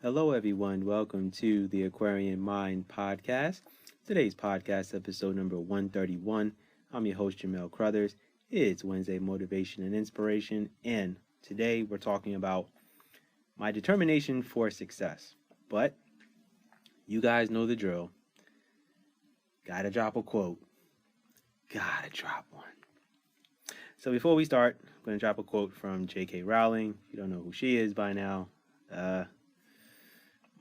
Hello, everyone. Welcome to the Aquarian Mind podcast. Today's podcast, episode number 131. I'm your host, Jamel Crothers. It's Wednesday Motivation and Inspiration, and today we're talking about my determination for success. But you guys know the drill. Gotta drop a quote. Gotta drop one. So before we start, I'm going to drop a quote from J.K. Rowling. If you don't know who she is by now,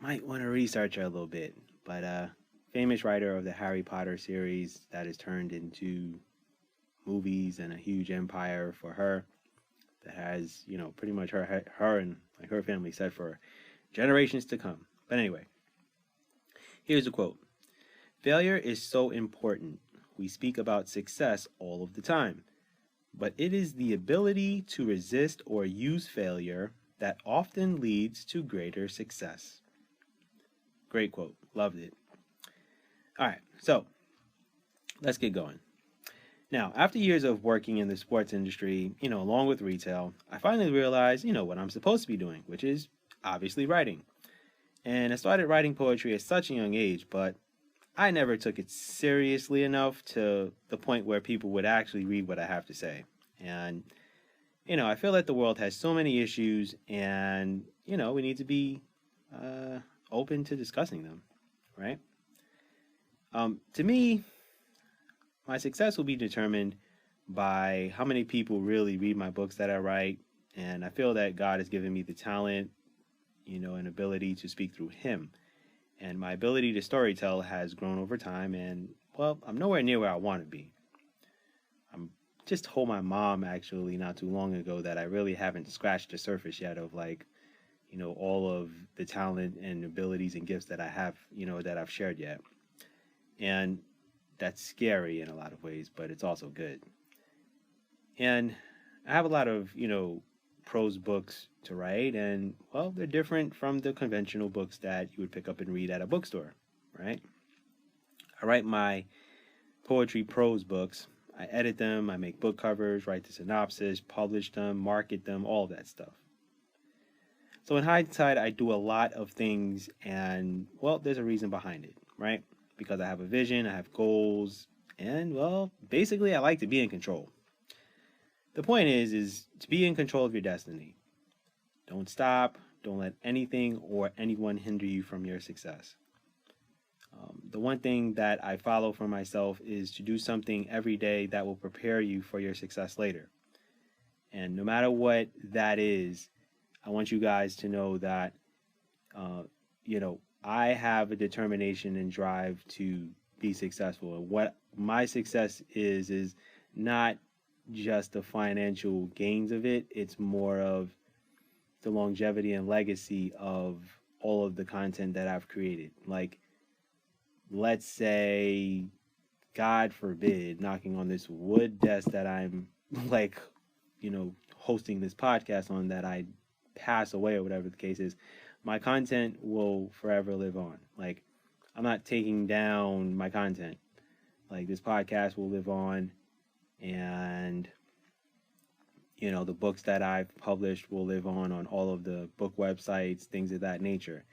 might want to research her a little bit. But famous writer of the Harry Potter series that has turned into movies and a huge empire for her that has, pretty much her and like her family set for generations to come. But anyway, here's a quote. Failure is so important. We speak about success all of the time. But it is the ability to resist or use failure that often leads to greater success. Great quote. Loved it. All right, so let's get going. Now, after years of working in the sports industry, along with retail, I finally realized, what I'm supposed to be doing, which is obviously writing. And I started writing poetry at such a young age, but I never took it seriously enough to the point where people would actually read what I have to say. And, I feel that the world has so many issues and, we need to be open to discussing them, right? To me, my success will be determined by how many people really read my books that I write. And I feel that God has given me the talent, and ability to speak through Him. And my ability to storytell has grown over time, and well, I'm nowhere near where I want to be. I'm just told my mom actually not too long ago that I really haven't scratched the surface yet of all of the talent and abilities and gifts that I have, that I've shared yet. And that's scary in a lot of ways, but it's also good. And I have a lot of, prose books to write, and well, they're different from the conventional books that you would pick up and read at a bookstore, right? I write my poetry prose books. I edit them, I make book covers, write the synopsis, publish them, market them, all of that stuff. So in hindsight, I do a lot of things, and well, there's a reason behind it, right? Because I have a vision, I have goals, and well, basically I like to be in control. The point is to be in control of your destiny. Don't stop. Don't let anything or anyone hinder you from your success. The one thing that I follow for myself is to do something every day that will prepare you for your success later. And no matter what that is, I want you guys to know that, I have a determination and drive to be successful. And what my success is not just the financial gains of it. It's more of the longevity and legacy of all of the content that I've created. Like, let's say, God forbid, knocking on this wood desk that I'm hosting this podcast on, that I pass away or whatever the case is, my content will forever live on. Like, I'm not taking down my content. Like, this podcast will live on, and the books that I've published will live on all of the book websites, things of that nature.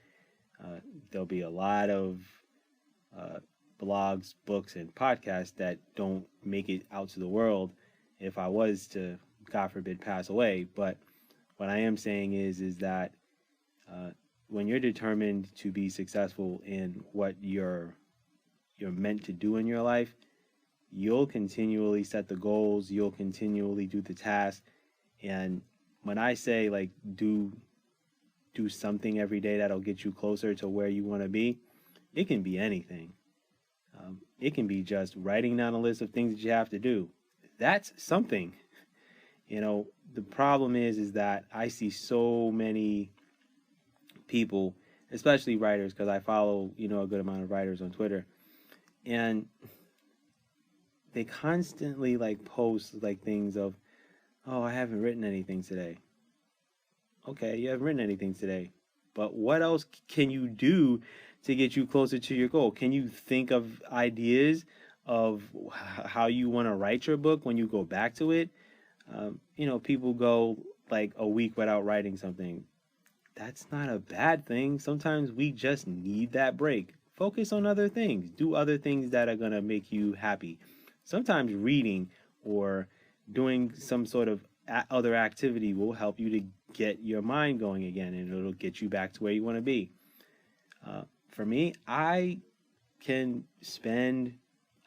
There'll be a lot of blogs, books, and podcasts that don't make it out to the world if I was to, God forbid, pass away. But what I am saying is that when you're determined to be successful in what you're meant to do in your life, you'll continually set the goals, you'll continually do the tasks. And when I say do something every day that'll get you closer to where you want to be, it can be anything. It can be just writing down a list of things that you have to do. That's something. The problem is that I see so many people, especially writers, because I follow, a good amount of writers on Twitter, and they constantly post things of, oh, I haven't written anything today. Okay, you haven't written anything today, but what else can you do to get you closer to your goal? Can you think of ideas of how you want to write your book when you go back to it? People go a week without writing something. that's not a bad thing. Sometimes we just need that break. Focus on other things. Do other things that are going to make you happy. Sometimes reading or doing some sort of other activity will help you to get your mind going again, and it'll get you back to where you want to be. For me, I can spend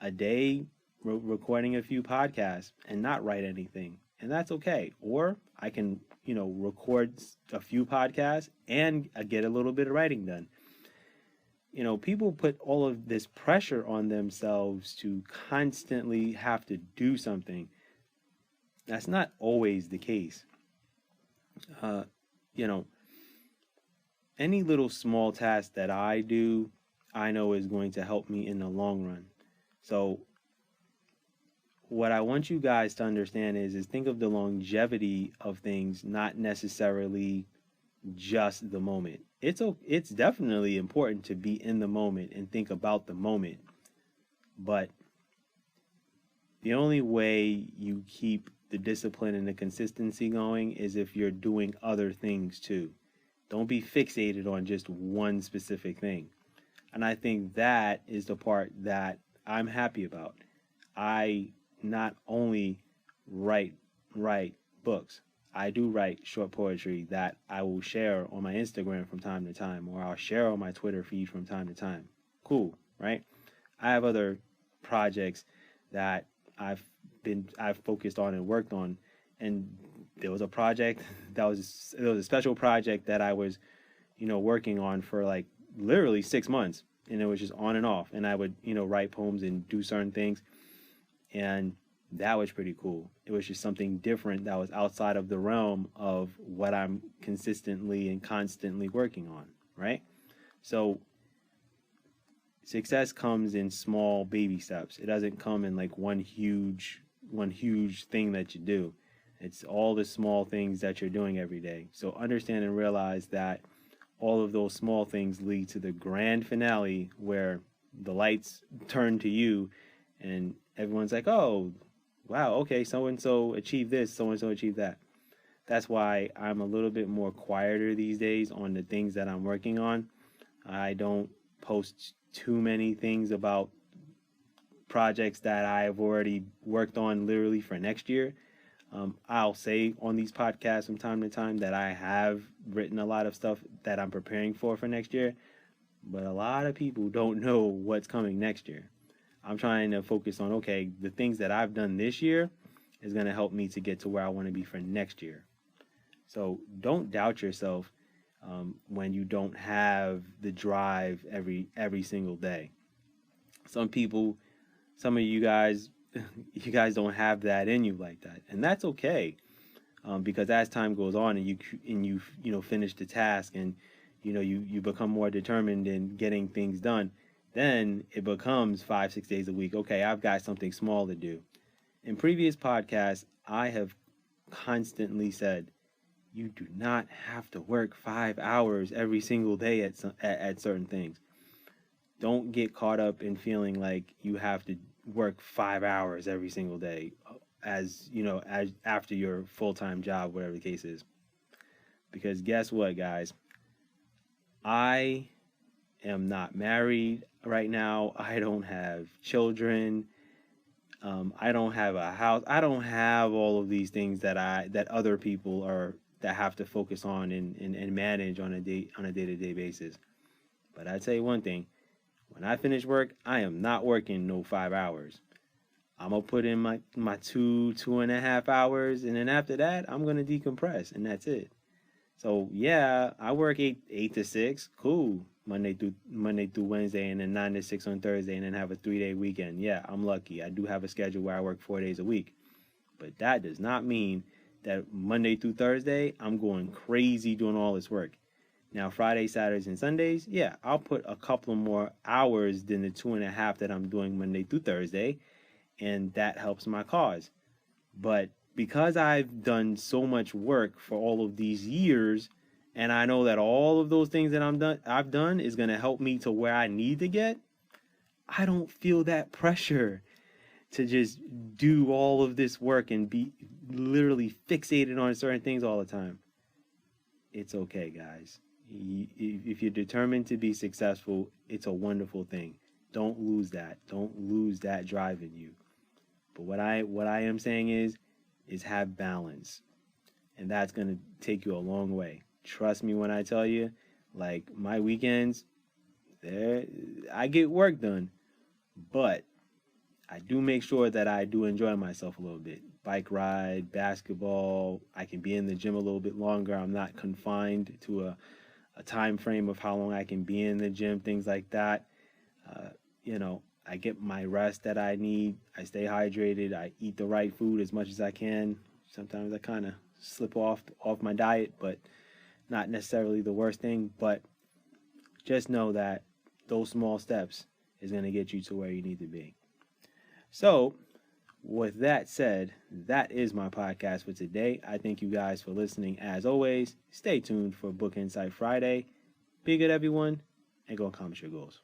a day recording a few podcasts and not write anything, and that's okay. Or I can, record a few podcasts and get a little bit of writing done. People put all of this pressure on themselves to constantly have to do something. That's not always the case. Uh, you know, any little small task that I do, I know is going to help me in the long run. So what I want you guys to understand is think of the longevity of things, not necessarily just the moment. It's definitely important to be in the moment and think about the moment, but the only way you keep the discipline and the consistency going is if you're doing other things too. Don't be fixated on just one specific thing. And I think that is the part that I'm happy about. I not only write books, I do write short poetry that I will share on my Instagram from time to time, or I'll share on my Twitter feed from time to time. Cool, right? I have other projects that I've focused on and worked on, and there was a project there was a special project that I was, working on for like literally 6 months, and it was just on and off, and I would, write poems and do certain things, and that was pretty cool. It was just something different that was outside of the realm of what I'm consistently and constantly working on, right? So success comes in small baby steps. It doesn't come in like one huge thing that you do. It's all the small things that you're doing every day. So understand and realize that all of those small things lead to the grand finale where the lights turn to you and everyone's like, "Oh, wow, okay, so and so achieved this, so and so achieved that." That's why I'm a little bit more quieter these days on the things that I'm working on. I don't post too many things about projects that I've already worked on literally for next year. I'll say on these podcasts from time to time that I have written a lot of stuff that I'm preparing for next year, but a lot of people don't know what's coming next year. I'm trying to focus on, okay, the things that I've done this year is going to help me to get to where I want to be for next year. So don't doubt yourself when you don't have the drive every single day. Some people, some of you guys, you guys don't have that in you like that, and that's okay. Because as time goes on and you finish the task and you become more determined in getting things done, then it becomes 5-6 days a week. Okay, I've got something small to do. In previous podcasts, I have constantly said you do not have to work 5 hours every single day at certain things. Don't get caught up in feeling like you have to work 5 hours every single day, as after your full-time job, whatever the case is. Because guess what, guys? I am not married right now. I don't have children. I don't have a house. I don't have all of these things that other people are that have to focus on and manage on a day-to-day basis. But I tell you one thing: when I finish work, I am not working no 5 hours. I'm gonna put in my 2.5 hours, and then after that, I'm gonna decompress, and that's it. So yeah, I work eight to six, cool, Monday through Wednesday, and then 9 to 6 on Thursday, and then have a 3-day weekend. Yeah, I'm lucky. I do have a schedule where I work 4 days a week, but that does not mean that Monday through Thursday I'm going crazy doing all this work. Now Friday, Saturdays, and Sundays, yeah, I'll put a couple more hours than the 2.5 that I'm doing Monday through Thursday, and that helps my cause. But because I've done so much work for all of these years, and I know that all of those things that I've done is going to help me to where I need to get, I don't feel that pressure to just do all of this work and be literally fixated on certain things all the time. it's okay, guys. If you're determined to be successful, it's a wonderful thing. Don't lose that. Don't lose that drive in you. But what I am saying is have balance, and that's gonna take you a long way. Trust me when I tell you, like my weekends, there I get work done, but I do make sure that I do enjoy myself a little bit. Bike ride, basketball. I can be in the gym a little bit longer. I'm not confined to a time frame of how long I can be in the gym, things like that. Uh, I get my rest that I need. I stay hydrated. I eat the right food as much as I can. Sometimes I kind of slip off my diet, but not necessarily the worst thing. But just know that those small steps is going to get you to where you need to be. So, with that said, that is my podcast for today. I thank you guys for listening. As always, stay tuned for Book Insight Friday. Be good, everyone, and go accomplish your goals.